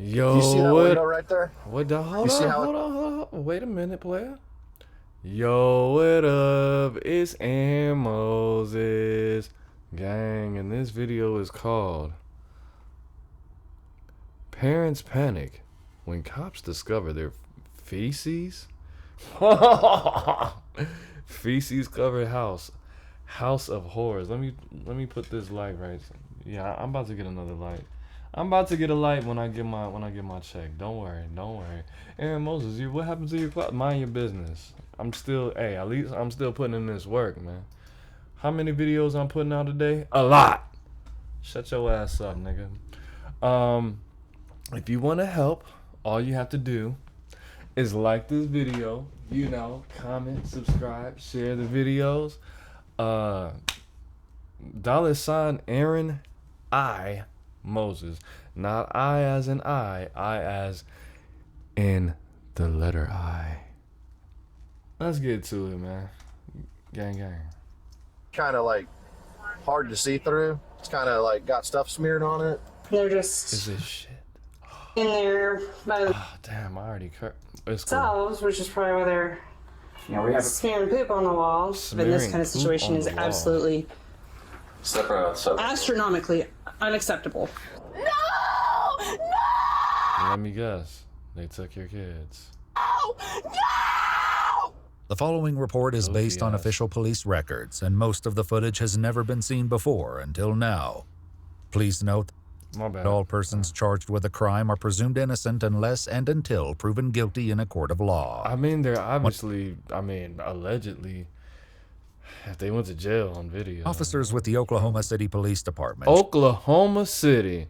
Yo, You see that window right there? what the? You see how? Hold on. Wait a minute, player. Yo, what up? It's Aaron Moses, gang, and this video is called "Parents Panic When Cops Discover Their Feces." Feces covered house of horrors. Let me put this light right. Yeah, I'm about to get another light. I'm about to get a light when I get my check. Don't worry. Aaron Moses, what happened to your clock? Mind your business. At least I'm still putting in this work, man. How many videos I'm putting out today? A lot. Shut your ass up, nigga. If you want to help, all you have to do is like this video, comment, subscribe, share the videos. $ Aaron I Moses. Not I as in I as in the letter I. Let's get to it, man. Gang. Kind of like hard to see through. It's kind of like got stuff smeared on it. They're Is just this shit? in there by Oh, damn, I already it's cool. themselves, which is probably why they're We have smearing poop on the walls. But this Smearing kind of poop situation on is the wall. absolutely separate. astronomically unacceptable. Let me guess. They took your kids. The following report is based on yes. official police records, and most of the footage has never been seen before until now. Please note My bad. that all persons charged with a crime are presumed innocent unless and until proven guilty in a court of law. I mean, they're obviously, allegedly, if they went to jail on video. Officers with the Oklahoma City Police Department Oklahoma City.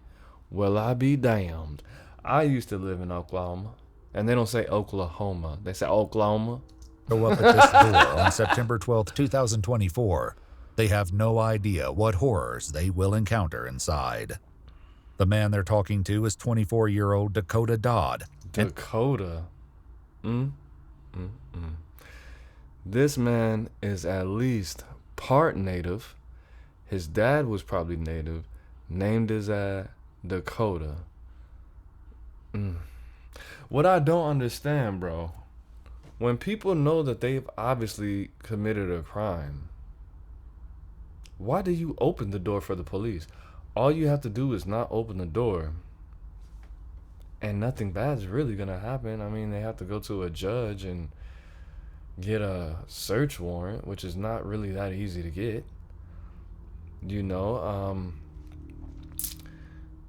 Well, I be damned. I used to live in Oklahoma, and they don't say Oklahoma. They say Oklahoma. show up at this door on September 12, 2024. They have no idea what horrors they will encounter inside. The man they're talking to is 24-year-old Dakota Dodd. Dakota. This man is at least part native. His dad was probably native. Named his Dakota. What I don't understand, bro, when people know that they've obviously committed a crime, why do you open the door for the police? All you have to do is not open the door, and nothing bad's really gonna happen. I mean, they have to go to a judge and get a search warrant, which is not really that easy to get.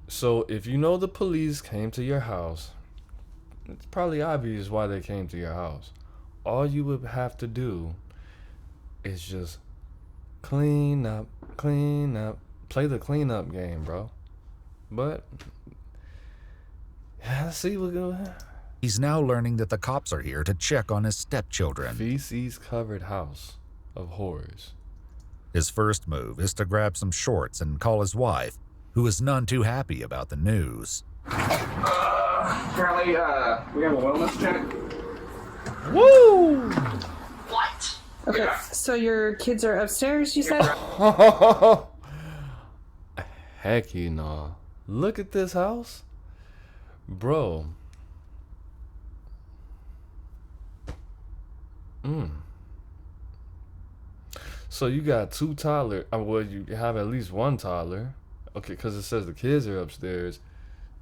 So if you know the police came to your house, it's probably obvious why they came to your house. All you would have to do is just clean up, play the cleanup game, bro. But let's see what goes. He's now learning that the cops are here to check on his stepchildren. Feces covered house of horrors. His first move is to grab some shorts and call his wife, who is none too happy about the news. Apparently, we have a wellness check. Woo! What? Okay, Yeah. so your kids are upstairs, you said? Heck no. Look at this house. Bro. So you got two toddlers. Well, you have at least one toddler. Okay, because it says the kids are upstairs.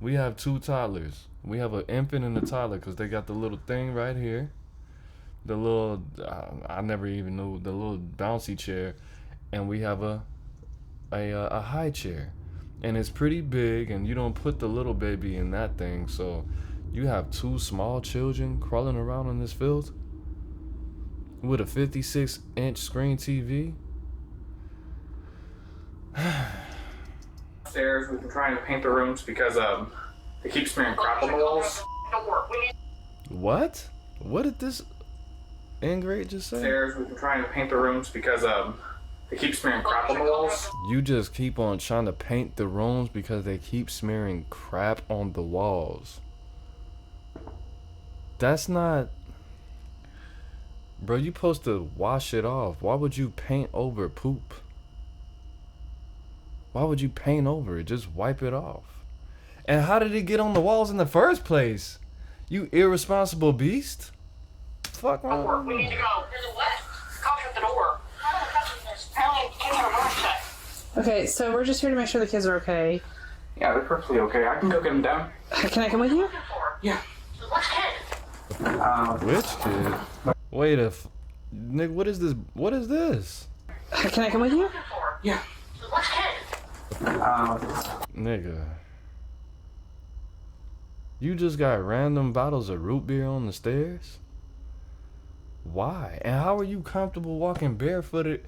We have two toddlers. We have an infant and a toddler because they got the little thing right here. The little, I never even knew, the little bouncy chair. And we have a high chair. And it's pretty big, and you don't put the little baby in that thing. So you have two small children crawling around in this field with a 56-inch screen TV. Upstairs, we've been trying to paint the rooms because they keep smearing crap on the walls. What? What did this ingrate just say? Upstairs, we've been trying to paint the rooms because they keep smearing crap on the walls. You just keep on trying to paint the rooms because they keep smearing crap on the walls. That's not... Bro, you supposed to wash it off. Why would you paint over poop? Why would you paint over it? Just wipe it off. And how did it get on the walls in the first place? You irresponsible beast. Fuck wrong. We need to go. There's a what? Call at the door. Apparently, kids are door shut. Okay, so we're just here to make sure the kids are okay. Yeah, they're perfectly okay. I can go get them down. Can I come with you? Yeah. Which kid? Which kid? Wait Nick, what is this? What is this? Can I come with you? Yeah. Which kid? Nigga. You just got random bottles of root beer on the stairs? Why? And how are you comfortable walking barefooted?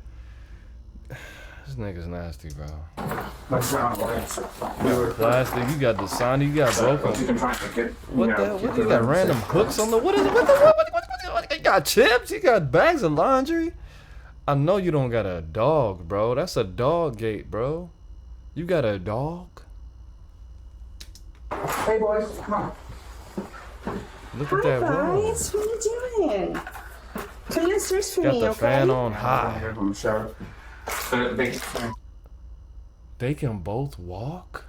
This nigga's nasty, bro. Plastic, you got the sign, you got broken. What you got random hooks on the what you got chips? You got bags of laundry? I know you don't got a dog, bro. That's a dog gate, bro. You got a dog? Hey, boys, come on. Look at that room. Guys, what are you doing? Come downstairs for Got me, the okay? fan on high. They can both walk?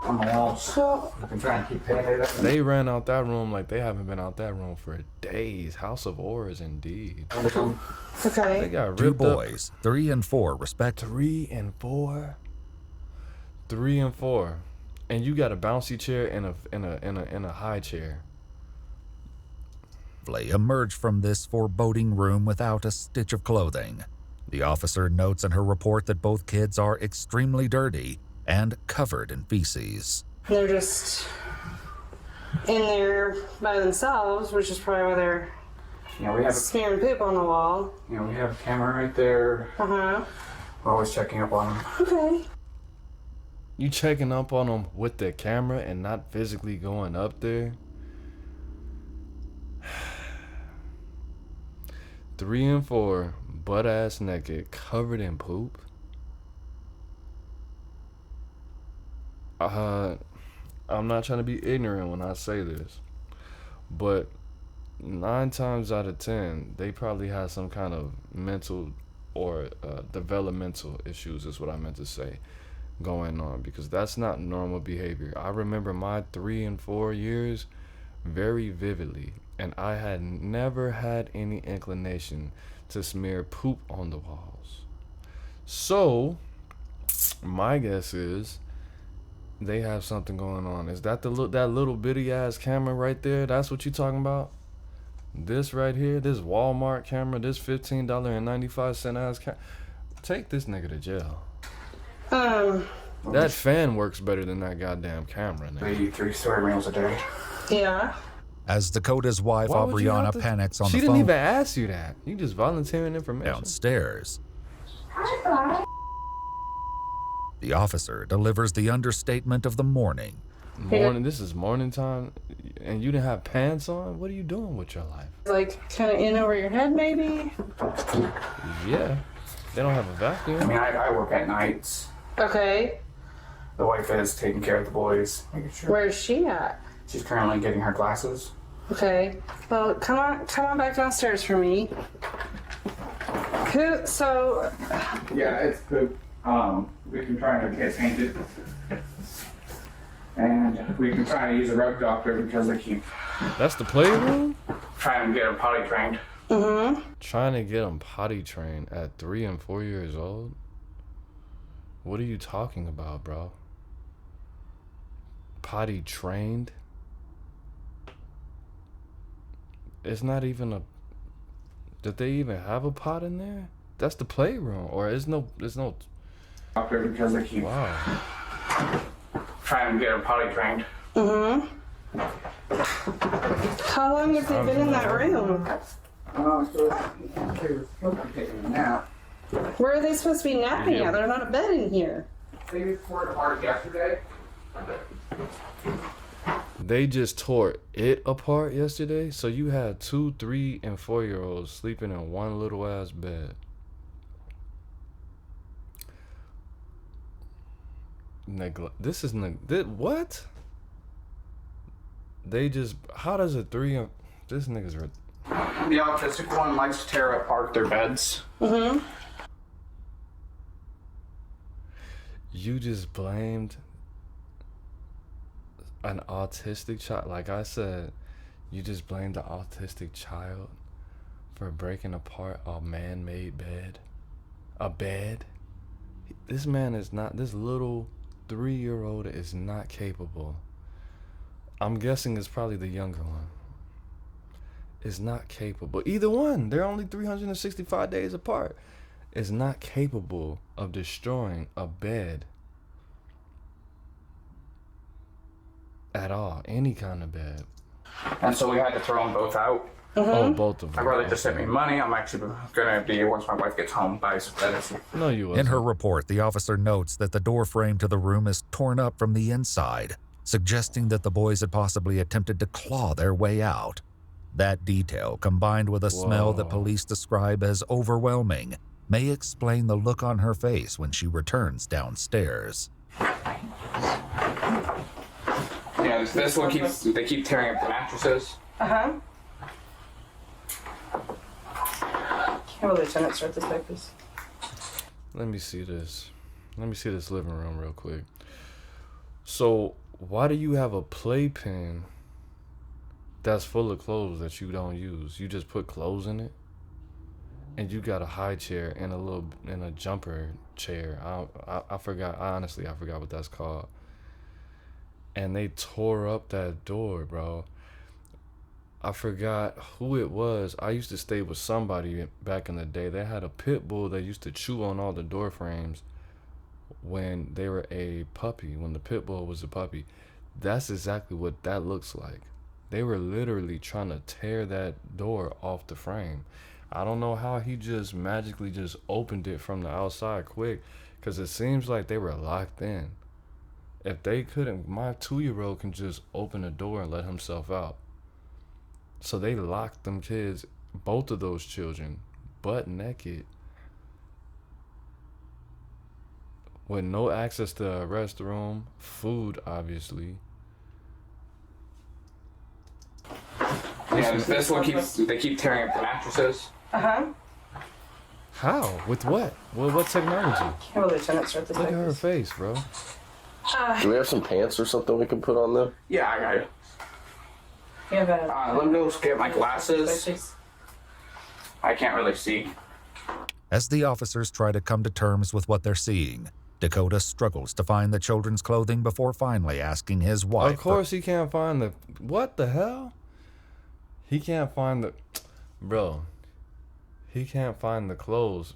On the walls. So, You can try and keep paying it. They ran out that room like they haven't been out that room for days. House of Horrors, indeed. They okay. got Two ripped up. boys, 3 and 4, respectively. 3 and 4. 3 and 4. And you got a bouncy chair and a high chair. Emerged from this foreboding room without a stitch of clothing. The officer notes in her report that both kids are extremely dirty and covered in feces. They're just in there by themselves, which is probably why they're Yeah, we have smearing poop on the wall. we have a camera right there. Uh-huh. We're always checking up on them. Okay. You checking up on them with the camera and not physically going up there? 3 and 4, butt ass naked, covered in poop. I'm not trying to be ignorant when I say this, but 9 times out of 10, they probably have some kind of mental or developmental issues, is what I meant to say, going on, because that's not normal behavior. I remember my 3 and 4 years very vividly, and I had never had any inclination to smear poop on the walls. So my guess is they have something going on. Is that that little bitty ass camera right there? That's what you talking about? This right here, this Walmart camera, this $15.95 ass camera. Take this nigga to jail. That fan works better than that goddamn camera, nigga. They eat 3 soy meals a day. Yeah. As Dakota's wife, Why would you have Aubriana, to- panics on She the didn't phone even ask you that. You just volunteering information. downstairs, the officer delivers the understatement of the morning. Morning. This is morning time, and you didn't have pants on. What are you doing with your life? Like, kind of in over your head, maybe? Yeah, they don't have a I vacuum. mean, I work at nights. Okay. The wife is taking care of the boys, making sure. Where's she at? She's currently getting her glasses. Okay. Well, come on back downstairs for me. So, Yeah, it's good. We can try and get it painted. And we can try to use a rug doctor because they keep That's the playroom. trying to get her potty trained. Trying to get them potty trained at 3 and 4 years old. What are you talking about, bro? Potty trained? It's not even a. Did they even have a pot in there? That's the playroom, or there's no. Doctor because they keep Wow. trying to get her potty trained. how long have they been in that room? So they were supposed to be taking a nap. Where are they supposed to be napping at? There's not a bed in here. They tore it apart yesterday. They just tore it apart yesterday. So you had 2, 3, and 4-year-olds sleeping in one little ass bed. This is what? They just. How does a 3 and. This nigga's. The autistic one likes to tear apart their beds. You just blamed An autistic child, like I said, you just blame the autistic child for breaking apart a man-made bed. A bed? This man is not, this little 3-year-old is not capable. I'm guessing it's probably the younger one. Is not capable. Either one, they're only 365 days apart. Is not capable of destroying a bed at all. Any kind of bed. And so we had to throw them both out. Oh, both of My them. brother just sent me money. I'm actually gonna be, once my wife gets home, buy some beds. No, you wasn't. In her report, the officer notes that the door frame to the room is torn up from the inside, suggesting that the boys had possibly attempted to claw their way out. That detail, combined with a smell that police describe as overwhelming, may explain the look on her face when she returns downstairs. Yeah, this one they keep tearing up the mattresses. Uh-huh. Can the lieutenant start this back, please? Let me see this. Let me see this living room real quick. So, why do you have a playpen that's full of clothes that you don't use? You just put clothes in it? And you got a high chair and a jumper chair. I forgot, honestly, I forgot what that's called. And they tore up that door, bro. I forgot who it was. I used to stay with somebody back in the day. They had a pit bull that used to chew on all the door frames when they were a puppy, when the pit bull was a puppy. That's exactly what that looks like. They were literally trying to tear that door off the frame. I don't know how he just magically just opened it from the outside quick, because it seems like they were locked in. If they couldn't, my 2-year-old can just open the door and let himself out. So they locked them kids, both of those children, butt naked, with no access to a restroom, food, obviously. Yeah, this one they keep tearing up the mattresses. Uh-huh. How? With what? Well, what technology? Can the lieutenant start this Look back, at her please? face, bro. Do we have some pants or something we can put on them? Yeah, I got it. You have a... Let me go get my glasses. Please. I can't really see. As the officers try to come to terms with what they're seeing, Dakota struggles to find the children's clothing before finally asking his wife. Of course he can't find the... What the hell? He can't find the... Bro. He can't find the clothes.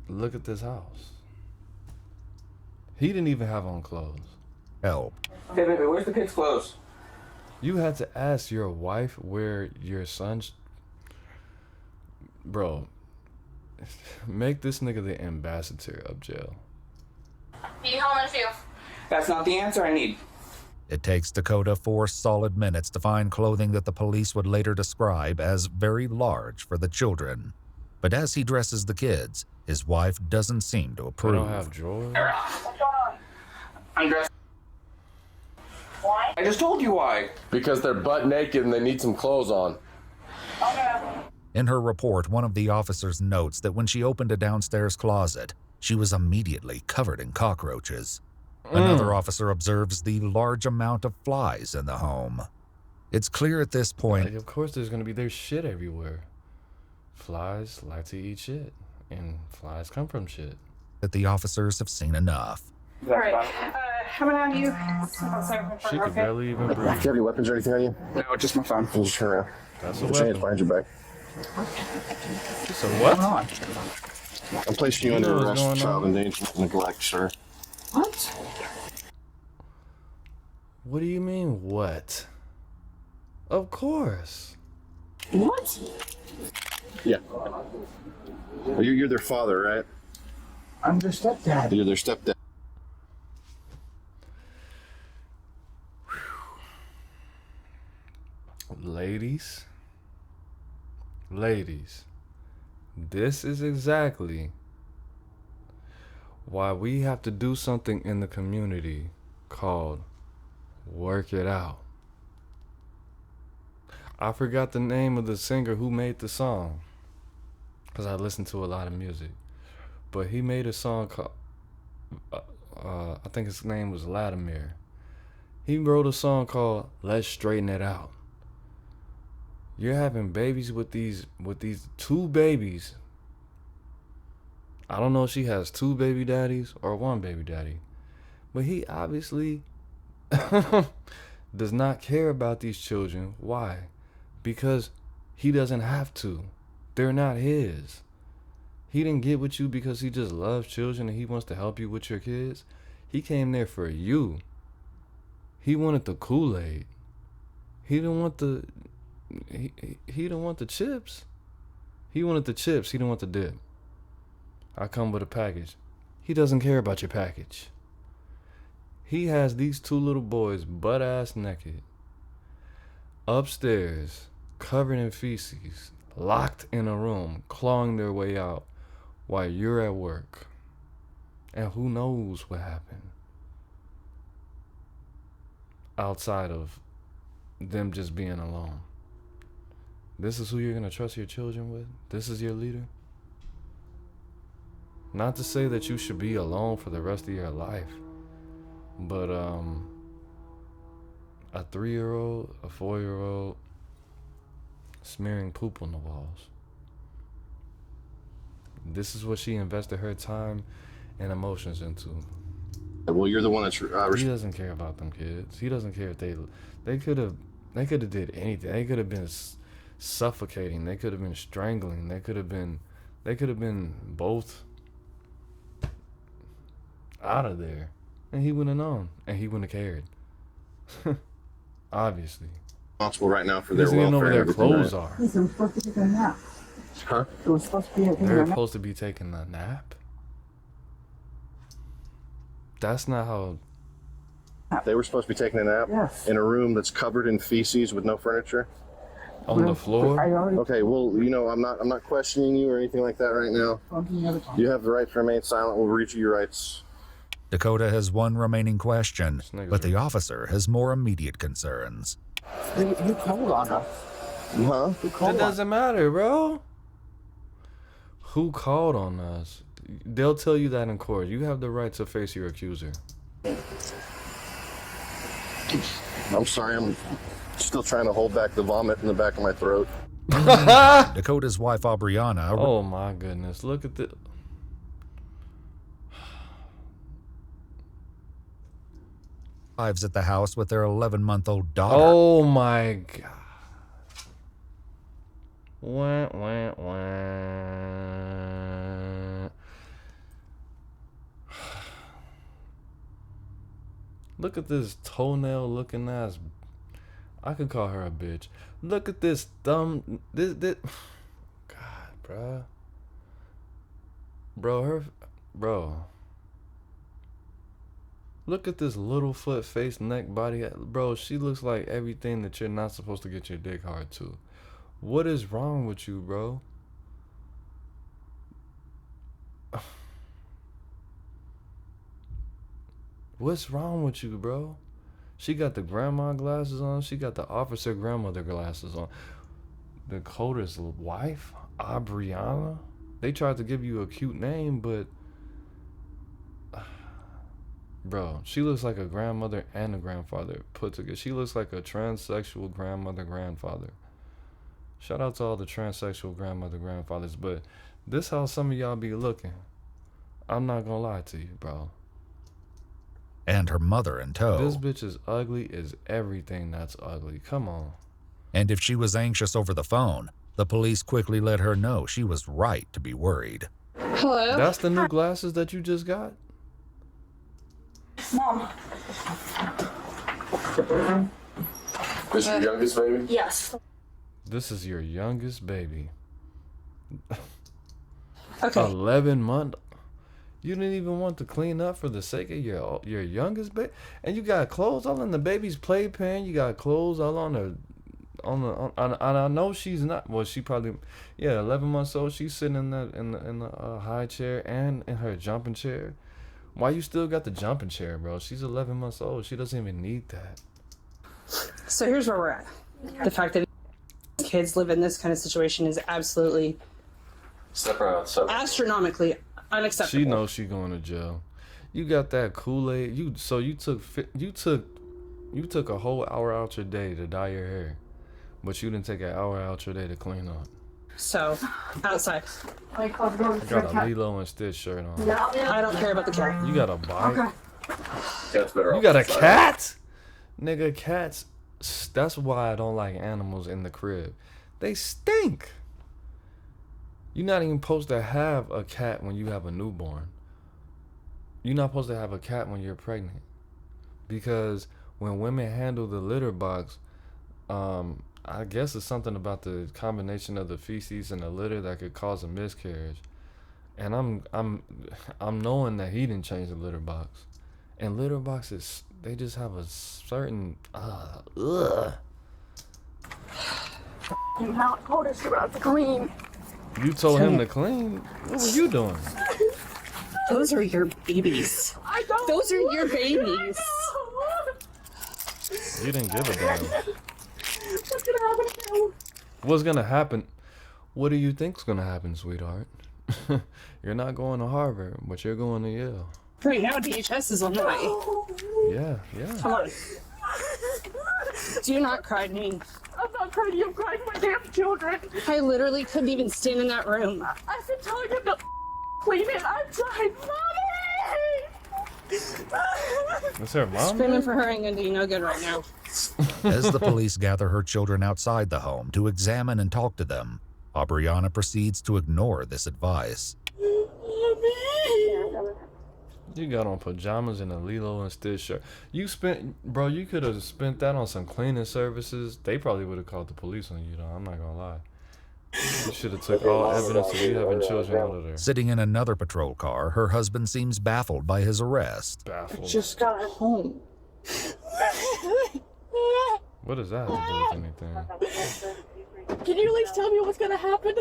Look at this house. He didn't even have on clothes. Help. Hey, baby, where's the kids' clothes? You had to ask your wife where your son's... Bro. Make this nigga the ambassador of jail. Be home in a few. That's not the answer I need. It takes Dakota 4 solid minutes to find clothing that the police would later describe as very large for the children. But as he dresses the kids, his wife doesn't seem to They approve. don't have drawers. What's going on? I'm dressed. Why? I just told you why. Because they're butt naked and they need some clothes on. Okay. In her report, one of the officers notes that when she opened a downstairs closet, she was immediately covered in cockroaches. Another officer observes the large amount of flies in the home. It's clear at this point Like, of course there's shit everywhere. Flies like to eat shit. And flies come from shit. that the officers have seen enough. All right. How about now you? She could barely even Do you breathe. have any weapons or anything on you? No, just my phone. You just turn around. That's a Put your hands weapon. behind your back. So what? I'm placing you You know under what's arrest for going child on? endangerment and neglect, sir. What? What do you mean, what? Of course. What? Yeah. Well, you're their father, right? I'm their stepdad. You're their stepdad. Ladies, this is exactly why we have to do something in the community called work it out. I forgot the name of the singer who made the song, because I listen to a lot of music, but he made a song called, I think his name was Latimer, He wrote a song called "Let's Straighten It Out." You're having babies with these two babies. I don't know if she has two baby daddies or one baby daddy, but he obviously does not care about these children. Why? Because he doesn't have to. They're not his. He didn't get with you because he just loves children and he wants to help you with your kids. He came there for you. He wanted the Kool-Aid. He didn't want the he didn't want the chips. He wanted the chips. He didn't want the dip. I come with a package. He doesn't care about your package. He has these two little boys butt ass naked upstairs, covered in feces, locked in a room, clawing their way out while you're at work. And who knows what happened outside of them just being alone. This is who you're going to trust your children with? This is your leader? Not to say that you should be alone for the rest of your life, but a 3-year-old, a 4-year-old smearing poop on the walls. This is what she invested her time and emotions into. Well, you're the one that's. He doesn't care about them kids. He doesn't care if they could have did anything. They could have been suffocating. They could have been strangling. They could have been both out of there, and he wouldn't have known, and he wouldn't have cared. Obviously. Responsible right now for their He doesn't even know welfare. where their clothes are. Listen, we're supposed to be taking a nap. Huh? We're supposed to be taking a They're nap. supposed to be taking a nap. That's not how. They were supposed to be taking a nap Yes. in a room that's covered in feces with no furniture. On the floor. I already Okay, well, you know, I'm not questioning you or anything like that right now. told you the other time. You have the right to remain silent. We'll read you your rights. Dakota has one remaining question, nigga's but the right. officer has more immediate concerns. You called on us. Huh? You It called on us. doesn't matter, bro. Who called on us? They'll tell you that in court. You have the right to face your accuser. I'm sorry. I'm still trying to hold back the vomit in the back of my throat. Dakota's wife, Aubriana, Oh my goodness. Look at the. arrives at the house with their 11-month-old daughter. Oh my god. Wah, wah, wah. Look at this toenail looking ass. I could call her a bitch. Look at this thumb. This. God, bruh. Bro. Look at this little foot, face, neck, body. Bro, she looks like everything that you're not supposed to get your dick hard to. What is wrong with you, bro? What's wrong with you, bro? She got the grandma glasses on. She got the officer grandmother glasses on. Dakota's wife, Aubriana. They tried to give you a cute name, but bro, she looks like a grandmother and a grandfather put together. She looks like a transsexual grandmother, grandfather. Shout out to all the transsexual grandmother, grandfathers, but this how some of y'all be looking. I'm not gonna lie to you, bro. And her mother in tow. This bitch is ugly as everything that's ugly. Come on. And if she was anxious over the phone, the police quickly let her know she was right to be worried. Hello? That's the new glasses that you just got? Mom. This your youngest baby? Yes. This is your youngest baby. Okay. 11 months. You didn't even want to clean up for the sake of your youngest baby, and you got clothes all in the baby's playpen. You got clothes all on the and I know she's not. Well, she probably 11 months old. She's sitting in the high chair and in her jumping chair. Why you still got the jumping chair, bro? She's 11 months old. She doesn't even need that. So here's where we're at. The fact that kids live in this kind of situation is absolutely Separate. astronomically unacceptable. She knows she going to jail. You got that Kool-Aid. You took You took a whole hour out your day to dye your hair, but you didn't take an hour out your day to clean up. So, outside. I got a Lilo and Stitch shirt on. I don't care about the cat. You got a bike? Okay. That's better. You got a cat? Nigga, cats. That's why I don't like animals in the crib. They stink. You're not even supposed to have a cat when you have a newborn. You're not supposed to have a cat when you're pregnant. Because when women handle the litter box, I guess it's something about the combination of the feces and the litter that could cause a miscarriage. And I'm knowing that he didn't change the litter box. And litter boxes, they just have a certain You not told us about the clean. You told him to clean. What were you doing? Those are your babies. Those are your babies. You didn't give a damn. What's gonna happen now? What's gonna happen? What do you think's gonna happen, sweetheart? You're not going to Harvard, but you're going to Yale. Right now, DHS is on the way. Yeah. Come on. Do not cry to me. I'm not crying. I'm crying for my damn children. I literally couldn't even stand in that room. I've been telling him to clean it. I'm trying, mommy. Is her mom? Screaming for her ain't gonna do you no good right now. As the police gather her children outside the home to examine and talk to them, Aubriana proceeds to ignore this advice. You got on pajamas and a Lilo and Stitch shirt. You could have spent that on some cleaning services. They probably would have called the police on you, though. I'm not gonna lie. You should have took all evidence of you having children out of there. Sitting in another patrol car, her husband seems baffled by his arrest. Baffled. Just got home. What does that have to do with anything? Can you at least tell me what's gonna happen?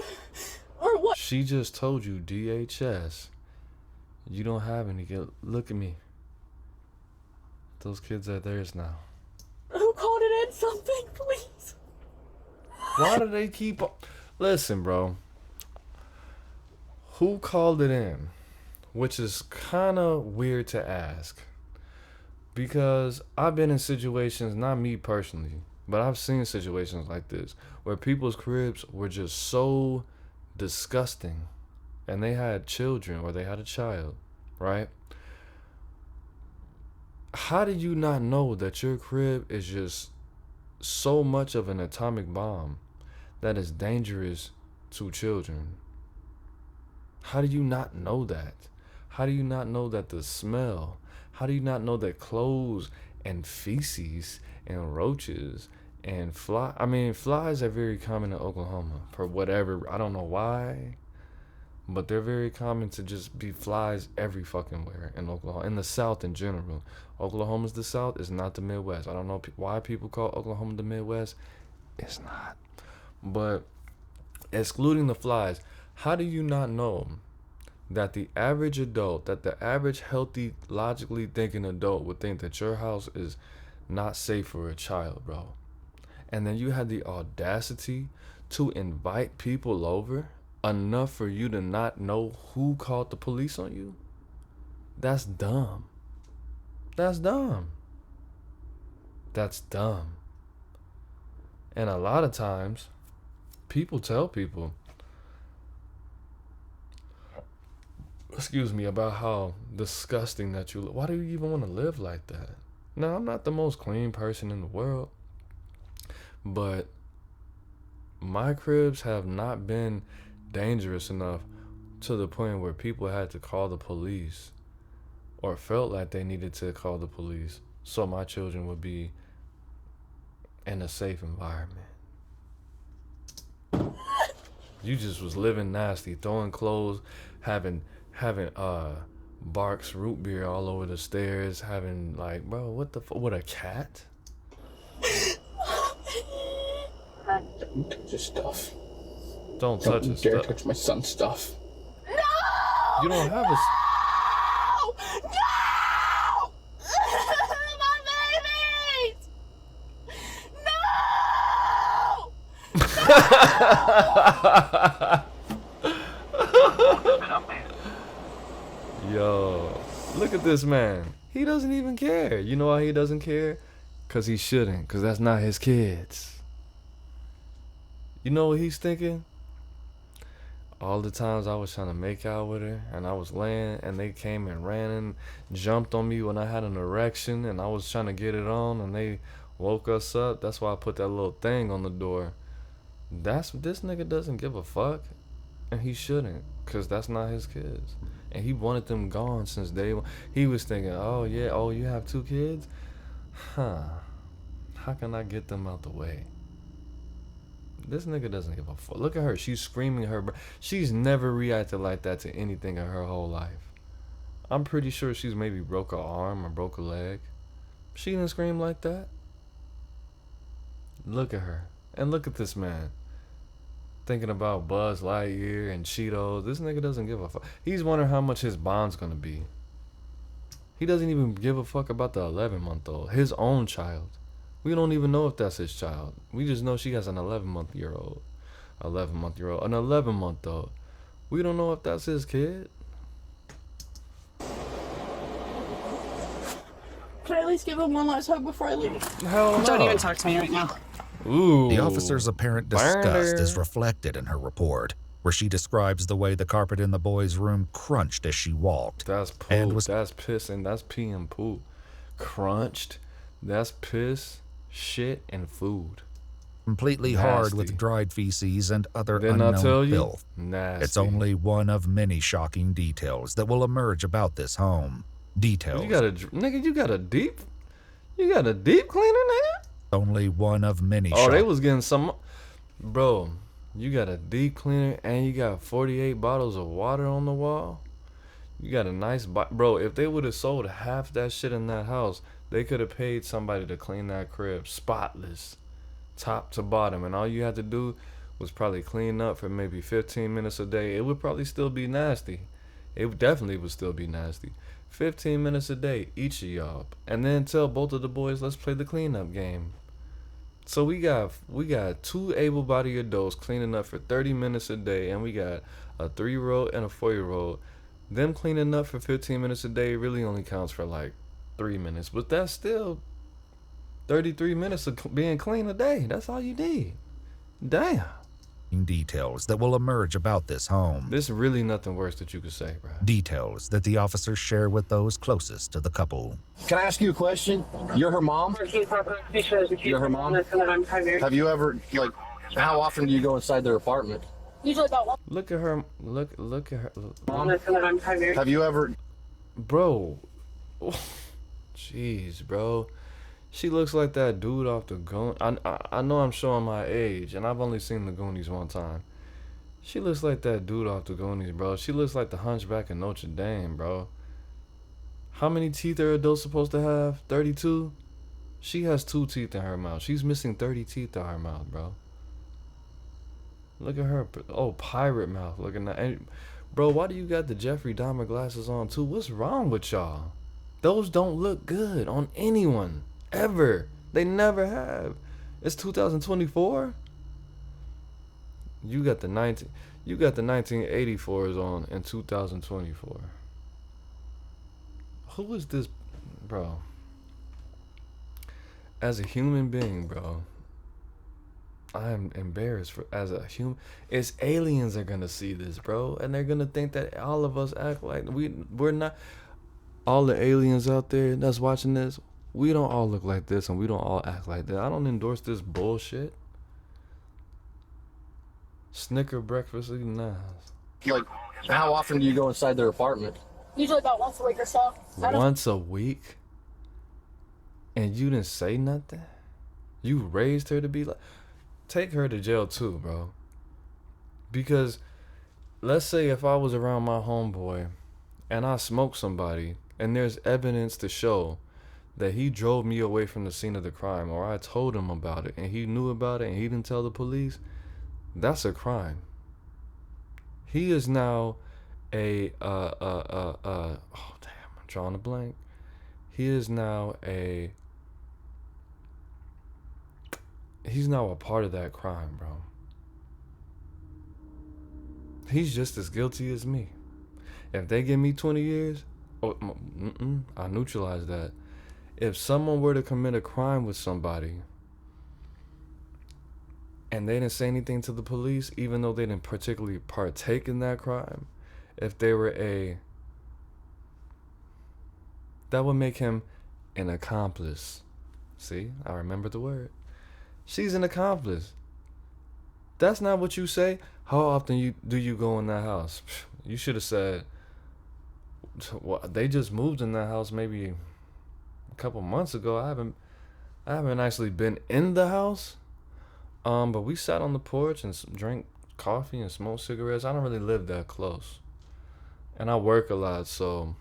Or what? She just told you DHS. You don't have any. Look at me. Those kids are theirs now. Who called it in? Something, please. Why do they keep... Listen, bro. Who called it in? Which is kind of weird to ask. Because I've been in situations, not me personally, but I've seen situations like this, where people's cribs were just so disgusting. And they had children, or they had a child, right? How do you not know that your crib is just so much of an atomic bomb that is dangerous to children? How do you not know that? How do you not know that the smell? How do you not know that clothes and feces and roaches and flies are very common in Oklahoma for whatever, I don't know why. But they're very common to just be flies every fucking where in Oklahoma. In the South in general. Oklahoma's the South, it's not the Midwest. I don't know why people call Oklahoma the Midwest. It's not. But excluding the flies, how do you not know that the average adult, that the average healthy, logically thinking adult would think that your house is not safe for a child, bro? And then you had the audacity to invite people over enough for you to not know who called the police on you? That's dumb. That's dumb. That's dumb. And a lot of times, people tell people, about how disgusting that you look. Why do you even want to live like that? Now, I'm not the most clean person in the world, but my cribs have not been dangerous enough to the point where people had to call the police or felt like they needed to call the police so my children would be in a safe environment. You just was living nasty, throwing clothes, having Barks root beer all over the stairs, having like, bro, what the fuck, with a cat? Don't touch his stuff. Don't touch his dare stuff. touch my son's stuff. No! You don't have a... No! No! My babies! No! Yo, look at this man. He doesn't even care. You know why he doesn't care? Cause he shouldn't, cause that's not his kids. You know what he's thinking? All the times I was trying to make out with her and I was laying and they came and ran and jumped on me when I had an erection and I was trying to get it on and they woke us up. That's why I put that little thing on the door. This nigga doesn't give a fuck, and he shouldn't, cause that's not his kids. And he wanted them gone since day one. He was thinking, oh yeah, oh you have 2 kids? Huh. How can I get them out the way? This nigga doesn't give a fuck. Look at her. She's screaming her. She's never reacted like that to anything in her whole life. I'm pretty sure she's maybe broke her arm or broke a leg. She didn't scream like that. Look at her. And look at this man. Thinking about Buzz Lightyear and Cheetos. This nigga doesn't give a fuck. He's wondering how much his bond's gonna be. He doesn't even give a fuck about the 11-month-old. His own child. We don't even know if that's his child. We just know she has an 11-month-old. An 11-month-old. We don't know if that's his kid. Can I at least give him one last hug before I leave? Hell no. Don't even talk to me right now. Ooh. The officer's apparent disgust is reflected in her report, where she describes the way the carpet in the boy's room crunched as she walked. That's poop. And was that's piss and that's pee and poop. Crunched. That's piss, shit, and food. completely Nasty. hard with dried feces and other Didn't I unknown tell you? filth. Nasty. It's only one of many shocking details that will emerge about this home. Details. You got a deep cleaner, nigga? Only one of many. Oh, they was getting some. Bro, you got a deep cleaner and you got 48 bottles of water on the wall. You got a nice bro. If they would have sold half that shit in that house, they could have paid somebody to clean that crib spotless, top to bottom, and all you had to do was probably clean up for maybe 15 minutes a day. It would probably still be nasty. It definitely would still be nasty. 15 minutes a day, each of y'all, and then tell both of the boys, let's play the cleanup game. So we got 2 able-bodied adults cleaning up for 30 minutes a day, and we got a 3-year-old and a 4-year-old. Them cleaning up for 15 minutes a day really only counts for like 3 minutes, but that's still 33 minutes of being clean a day. That's all you need. Damn. Details that will emerge about this home. There's really nothing worse that you could say, bro. Details that the officers share with those closest to the couple. Can I ask you a question? You're her mom? You're her mom? Have you ever, like, how often do you go inside their apartment? Usually about one. Look at her. Look at her. Mom? Have you ever... Bro. Jeez, bro. She looks like that dude off the Goonies. I know I'm showing my age, and I've only seen the Goonies one time. She looks like that dude off the Goonies, bro. She looks like the Hunchback of Notre Dame, bro. How many teeth are adults supposed to have? 32? She has 2 teeth in her mouth. She's missing 30 teeth in her mouth, bro. Look at her. Oh, pirate mouth. Look at that. And, bro, why do you got the Jeffrey Dahmer glasses on, too? What's wrong with y'all? Those don't look good on anyone. Ever. They never have. It's 2024. You got the 1984s on in 2024. Who is this, bro? As a human being, bro, I am embarrassed as a human. It's aliens are gonna see this, bro, and they're gonna think that all of us act like we're not. All the aliens out there that's watching this, we don't all look like this and we don't all act like that. I don't endorse this bullshit. Snicker breakfast, nah. Like, how often do you go inside their apartment? Usually about once a week or so. Once a week? And you didn't say nothing? You raised her to be like... Take her to jail too, bro. Because let's say if I was around my homeboy and I smoked somebody and there's evidence to show that he drove me away from the scene of the crime, or I told him about it and he knew about it and he didn't tell the police, that's a crime. He is now oh damn, I'm drawing a blank. He's now a part of that crime, bro. He's just as guilty as me. If they give me 20 years, I neutralize that. If someone were to commit a crime with somebody and they didn't say anything to the police, even though they didn't particularly partake in that crime, if they were that would make him an accomplice. See, I remember the word. She's an accomplice. That's not what you say. How often do you go in that house? You should have said, well, they just moved in that house maybe a couple months ago. I haven't actually been in the house. But we sat on the porch and drank coffee and smoked cigarettes. I don't really live that close, and I work a lot, so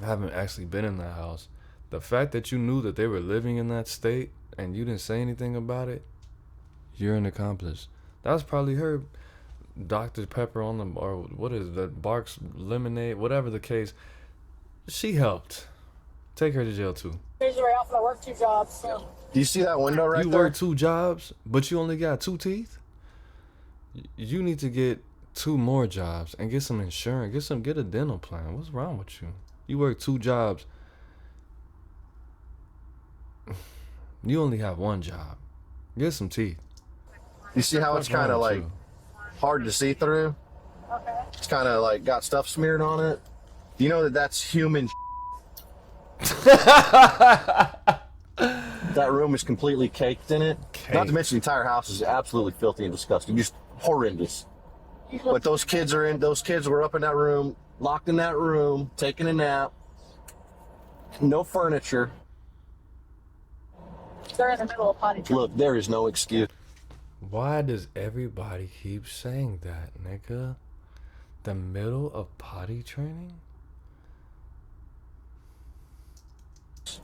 I haven't actually been in that house. The fact that you knew that they were living in that state and you didn't say anything about it, you're an accomplice. That was probably her Dr. Pepper on the, or what is that, Barks lemonade, whatever the case. She helped. Take her to jail too. Here's where I often I work 2 jobs. So. Do you see that window right You there? work 2 jobs, but you only got 2 teeth? You need to get 2 more jobs and get some insurance. Get a dental plan. What's wrong with you? You work 2 jobs. You only have 1 job. Get some teeth. You see how it's What's wrong kind of with like you? hard to see through? Okay. It's kind of like got stuff smeared on it. You know that's human. That room is completely caked in it. Not to mention the entire house is absolutely filthy and disgusting. Just horrendous. But those kids were up in that room, locked in that room, taking a nap. No furniture. They're in the middle of potty training. Look, there is no excuse. Why does everybody keep saying that, nigga? The middle of potty training?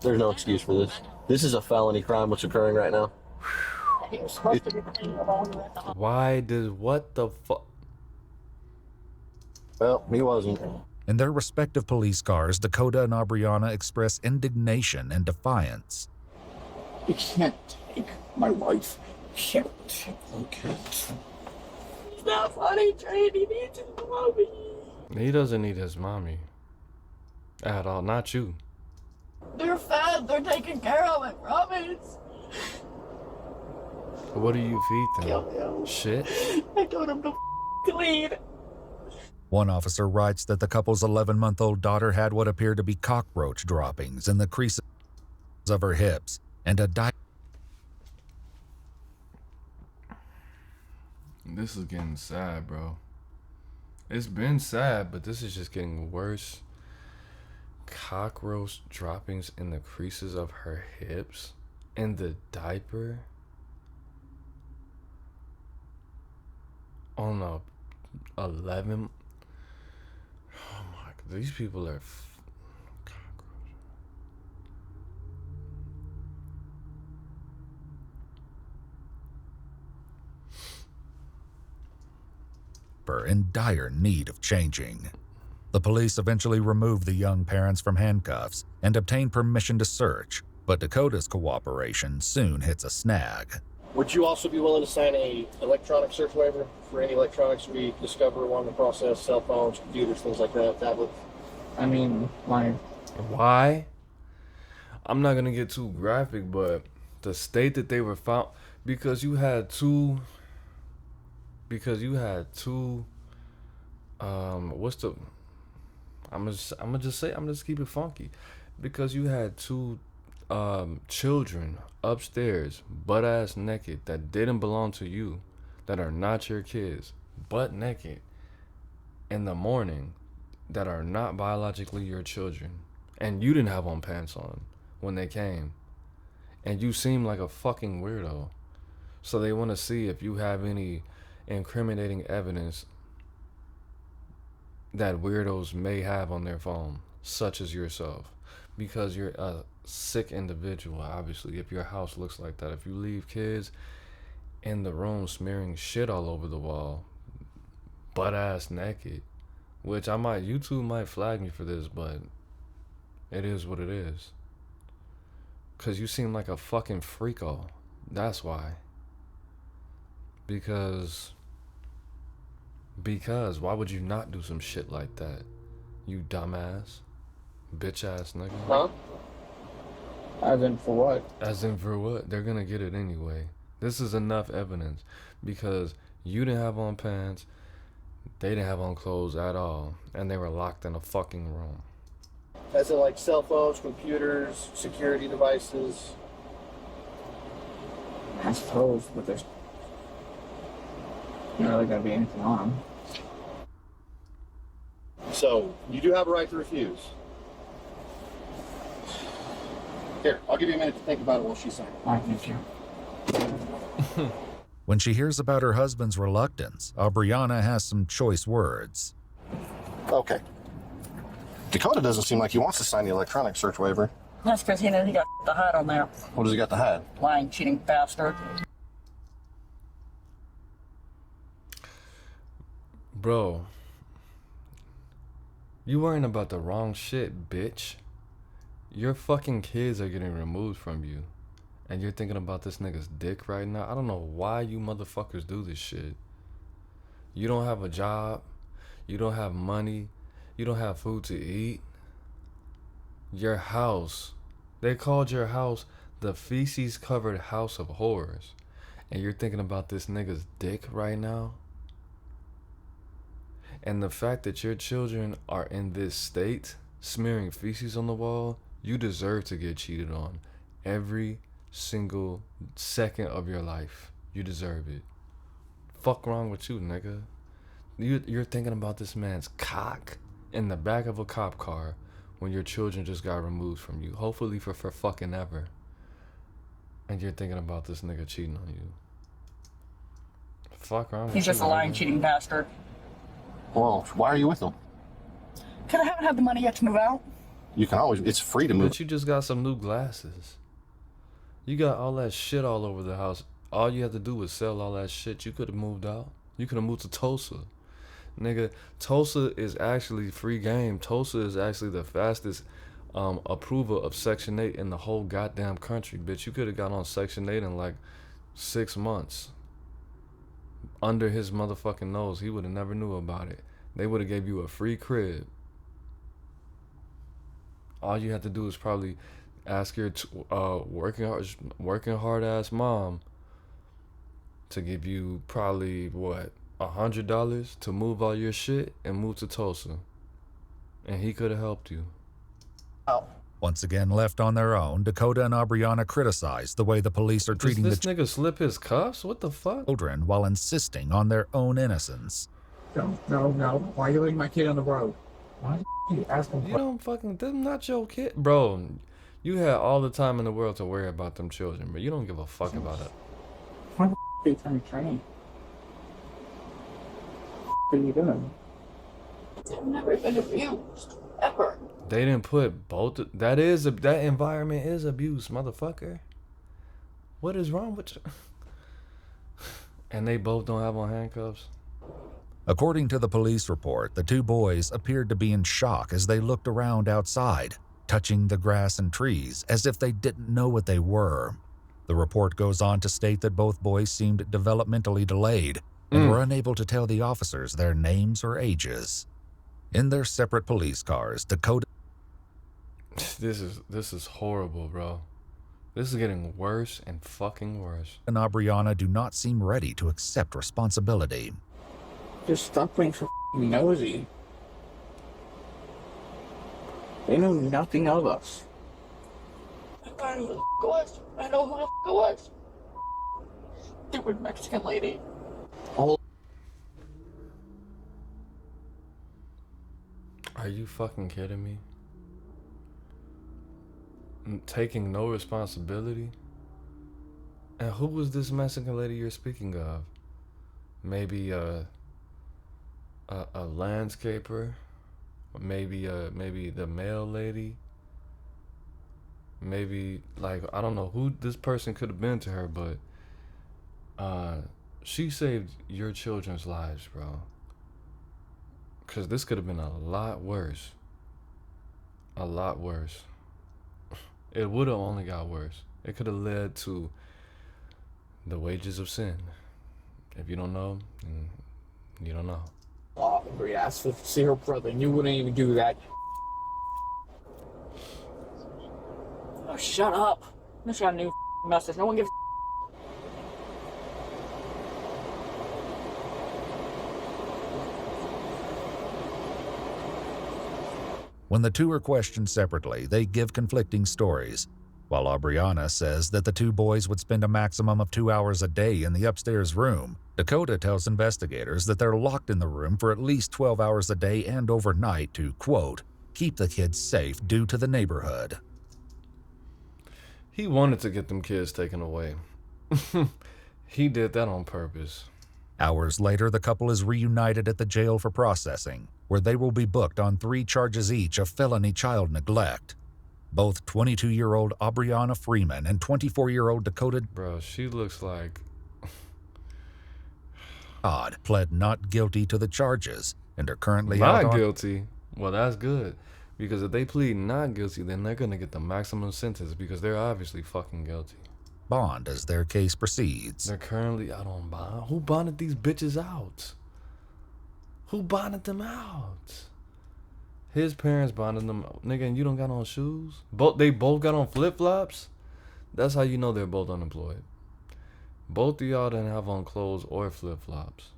There's no excuse for this. This is a felony crime what's occurring right now. He was supposed to be clean along with the Why does, what the fuck? Well, he wasn't. In their respective police cars, Dakota and Aubriana express indignation and defiance. You can't take my wife. Can't take my kids. He's not potty trained. He needs his mommy. He doesn't need his mommy. At all. Not you. They're fed. They're taken care of. I promise. What do you feed them? Shit? I told him to clean. One officer writes that the couple's 11-month-old daughter had what appeared to be cockroach droppings in the creases of her hips and a This is getting sad, bro. It's been sad, but this is just getting worse. Cockroach droppings in the creases of her hips and the diaper on a 11. Oh my god, these people are in dire need of changing. The police eventually remove the young parents from handcuffs and obtain permission to search, but Dakota's cooperation soon hits a snag. Would you also be willing to sign a electronic search waiver for any electronics we discover along the process, cell phones, computers, things like that, tablets? I mean, my Why? I'm not gonna get too graphic, but the state that they were found, because you had two what's the I'm just keep it funky, because you had 2 children upstairs butt ass naked that didn't belong to you, that are not your kids, butt naked in the morning, that are not biologically your children, and you didn't have on pants on when they came, and you seem like a fucking weirdo. So they want to see if you have any incriminating evidence that weirdos may have on their phone, such as yourself, because you're a sick individual. Obviously, if your house looks like that, if you leave kids in the room smearing shit all over the wall, butt ass naked, which YouTube might flag me for this, but it is what it is. Cause you seem like a fucking freako. That's why. Because why would you not do some shit like that? You dumbass, bitch ass nigga. Huh? As in for what? As in for what? They're gonna get it anyway. This is enough evidence because you didn't have on pants, they didn't have on clothes at all, and they were locked in a fucking room. As in like cell phones, computers, security devices. I suppose, but there's not really gonna be anything on them. So, you do have a right to refuse. Here, I'll give you a minute to think about it while she's saying. All right, thank you. When she hears about her husband's reluctance, Aubriana has some choice words. Okay. Dakota doesn't seem like he wants to sign the electronic search waiver. That's because he knows he got to hide on there. What does he got to hide? Lying, cheating bastard. Bro, you worrying about the wrong shit, bitch. Your fucking kids are getting removed from you. And you're thinking about this nigga's dick right now? I don't know why you motherfuckers do this shit. You don't have a job. You don't have money. You don't have food to eat. Your house. They called your house the feces covered house of horrors. And you're thinking about this nigga's dick right now? And the fact that your children are in this state, smearing feces on the wall, you deserve to get cheated on every single second of your life. You deserve it. Fuck wrong with you, nigga? You're thinking about this man's cock in the back of a cop car when your children just got removed from you, hopefully for fucking ever. And you're thinking about this nigga cheating on you. Fuck wrong with you? He's just a lying, cheating bastard. Well, why are you with him? Because I haven't had the money yet to move out. You can always, it's free to move. But you just got some new glasses. You got all that shit all over the house. All you had to do was sell all that shit. You could have moved out. You could have moved to Tulsa. Nigga, Tulsa is actually free game. Tulsa is actually the fastest approval of Section 8 in the whole goddamn country. Bitch, you could have got on Section 8 in like 6 months. Under his motherfucking nose. He would have never knew about it. They would have gave you a free crib. All you had to do is probably ask your working hard ass mom to give you probably what, $100 to move all your shit and move to Tulsa, and he could have helped you. Once again left on their own, Dakota and Aubriana criticize the way the police are treating Does the this nigga slip his cuffs? What the fuck? children while insisting on their own innocence. No. Why are you leaving my kid on the road? Why are you asking? You don't fucking, them not your kid, bro. You had all the time in the world to worry about them children, but you don't give a fuck about it. Why the are you trying to train? What are you doing? I've never been abused. Ever. They didn't put both. That environment is abuse, motherfucker. What is wrong with you? And they both don't have on handcuffs. According to the police report, the two boys appeared to be in shock as they looked around outside, touching the grass and trees as if they didn't know what they were. The report goes on to state that both boys seemed developmentally delayed and were unable to tell the officers their names or ages. In their separate police cars, Dakota... This is horrible, bro. This is getting worse and fucking worse. and Aubriana do not seem ready to accept responsibility. Just stop being so nosy. They know nothing of us. I found who the it was. I know who the it was. Stupid Mexican lady. Are you fucking kidding me? Taking no responsibility? And who was this Mexican lady you're speaking of? Maybe a landscaper? Maybe the mail lady? Maybe, like, I don't know who this person could have been to her, but she saved your children's lives, bro. Because this could have been a lot worse. A lot worse. It would have only got worse. It could have led to the wages of sin. If you don't know, then you don't know. Oh, Brie asked to see her brother, and you wouldn't even do that. Oh, shut up. I just got a new message. No one gives When the two are questioned separately, they give conflicting stories. While Aubriana says that the two boys would spend a maximum of 2 hours a day in the upstairs room, Dakota tells investigators that they're locked in the room for at least 12 hours a day and overnight to, quote, keep the kids safe due to the neighborhood. He wanted to get them kids taken away. He did that on purpose. Hours later, the couple is reunited at the jail for processing, where they will be booked on 3 charges each of felony child neglect. Both 22-year-old Aubriana Freeman and 24-year-old Dakota Bro, she looks like... Dodd pled not guilty to the charges and are currently out Not on guilty? Well, that's good. Because if they plead not guilty, then they're going to get the maximum sentence because they're obviously fucking guilty. bond as their case proceeds. They're currently out on bond. Who bonded these bitches out? Who bonded them out? His parents bonded them out. Nigga, and you don't got on shoes? They both got on flip-flops? That's how you know they're both unemployed. Both of y'all didn't have on clothes or flip-flops.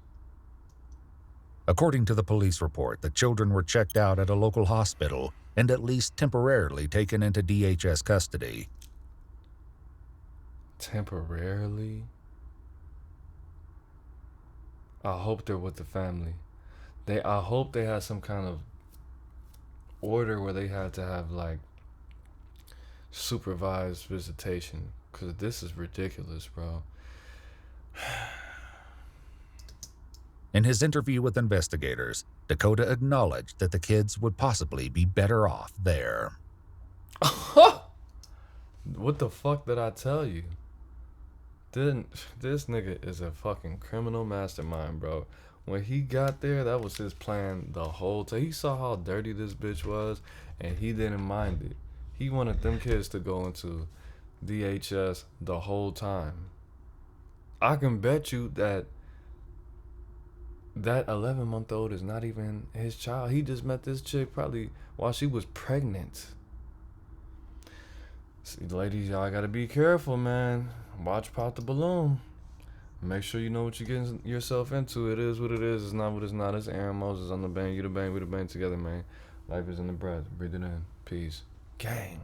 According to the police report, the children were checked out at a local hospital and at least temporarily taken into DHS custody. Temporarily? I hope they're with the family. I hope they had some kind of order where they had to have like supervised visitation, because this is ridiculous, bro. In his interview with investigators, Dakota acknowledged that the kids would possibly be better off there. What the fuck did I tell you? This nigga is a fucking criminal mastermind, bro. When he got there, that was his plan the whole time. He saw how dirty this bitch was, and he didn't mind it. He wanted them kids to go into DHS the whole time. I can bet you that 11-month-old is not even his child. He just met this chick probably while she was pregnant. See, ladies, y'all gotta be careful, man. Watch Pop the Balloon. Make sure you know what you're getting yourself into. It is what it is. It's not what it's not. It's Aaron Moses on the bang. You the bang. We the bang together, man. Life is in the breath. Breathe it in. Peace. Gang.